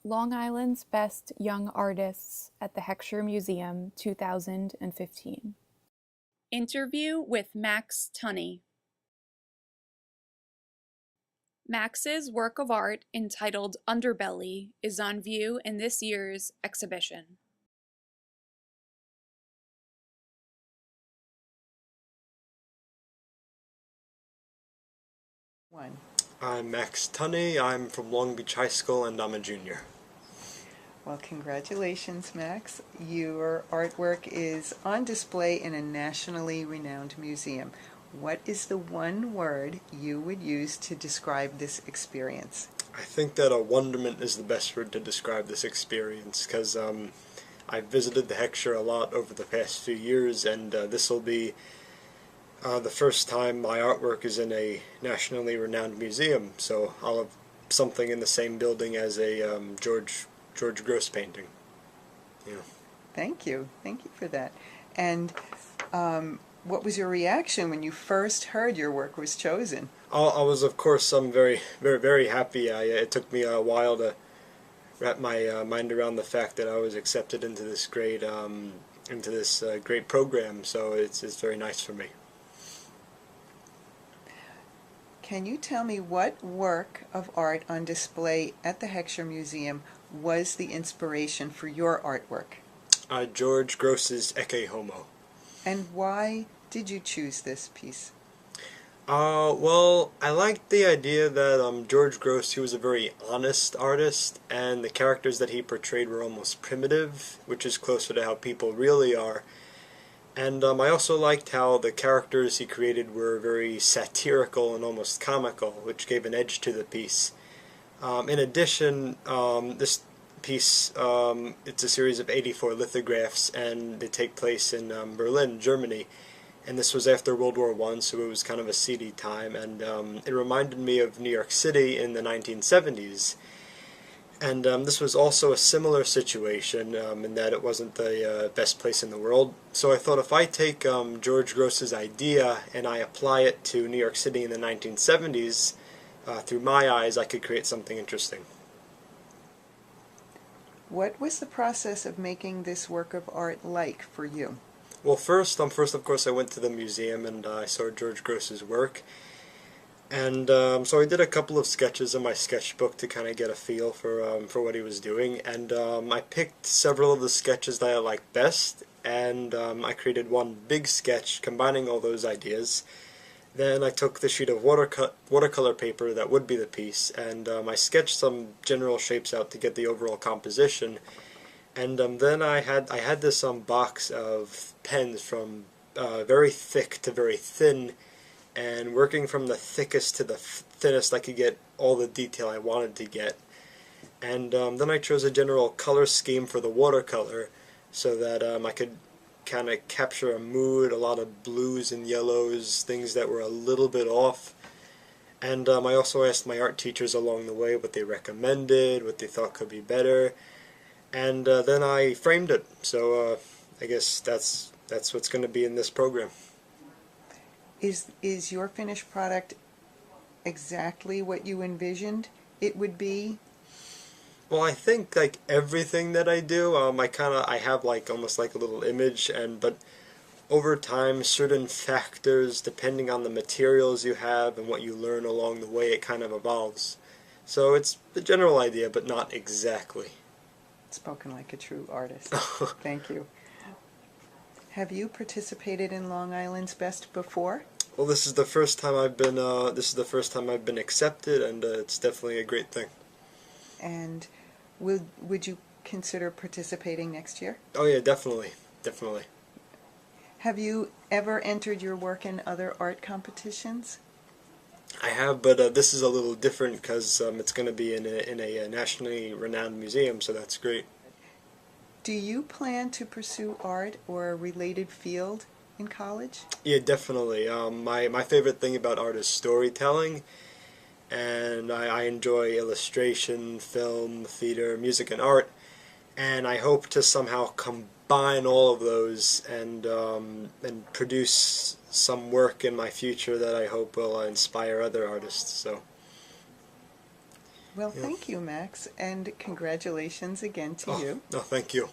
Long Island's Best Young Artists at the Heckscher Museum 2015. Interview with Max Tunney. Max's work of art entitled Underbelly is on view in this year's exhibition. I'm Max Tunney. I'm from Long Beach High School and I'm a junior. Well, congratulations, Max. Your artwork is on display in a nationally renowned museum. What is the one word you would use to describe this experience? I think that a wonderment is the best word to describe this experience because I've visited the Heckscher a lot over the past few years, and this will be the first time my artwork is in a nationally renowned museum, so I'll have something in the same building as a George Gross painting. Yeah. Thank you for that. And what was your reaction when you first heard your work was chosen? I was, of course, very, very, very happy. It took me a while to wrap my mind around the fact that I was accepted into this great program. So it's very nice for me. Can you tell me what work of art on display at the Heckscher Museum was the inspiration for your artwork? George Gross's Ecce Homo. And why did you choose this piece? Well, I liked the idea that George Gross, he was a very honest artist, and the characters that he portrayed were almost primitive, which is closer to how people really are. And I also liked how the characters he created were very satirical and almost comical, which gave an edge to the piece. In addition, this piece, it's a series of 84 lithographs, and they take place in Berlin, Germany. And this was after World War I, so it was kind of a seedy time, and it reminded me of New York City in the 1970s. And this was also a similar situation in that it wasn't the best place in the world. So I thought if I take George Gross's idea and I apply it to New York City in the 1970s, through my eyes, I could create something interesting. What was the process of making this work of art like for you? Well, first of course, I went to the museum and I saw George Gross's work. And so I did a couple of sketches in my sketchbook to kind of get a feel for what he was doing, and I picked several of the sketches that I liked best, and I created one big sketch combining all those ideas. Then I took the sheet of watercolor paper that would be the piece, and I sketched some general shapes out to get the overall composition. And then I had this box of pens from very thick to very thin, and working from the thickest to the thinnest I could get all the detail I wanted to get. And then I chose a general color scheme for the watercolor so that I could kind of capture a mood, a lot of blues and yellows, things that were a little bit off. And I also asked my art teachers along the way what they recommended, what they thought could be better, and then I framed it. So I guess that's what's going to be in this program. Is your finished product exactly what you envisioned it would be? Well, I think like everything that I do, I have like almost like a little image, but over time, certain factors, depending on the materials you have and what you learn along the way, it kind of evolves. So it's the general idea, but not exactly. Spoken like a true artist. Thank you. Have you participated in Long Island's Best before? Well, this is the first time I've been accepted, and it's definitely a great thing. And would you consider participating next year? Oh yeah, definitely. Have you ever entered your work in other art competitions? I have, but this is a little different because it's going to be in a nationally renowned museum, so that's great. Do you plan to pursue art or a related field in college? Yeah, definitely. My favorite thing about art is storytelling, and I enjoy illustration, film, theater, music, and art, and I hope to somehow combine all of those and produce some work in my future that I hope will inspire other artists. So. Well, Yeah. thank you, Max, and congratulations again to Oh, you. no, thank you.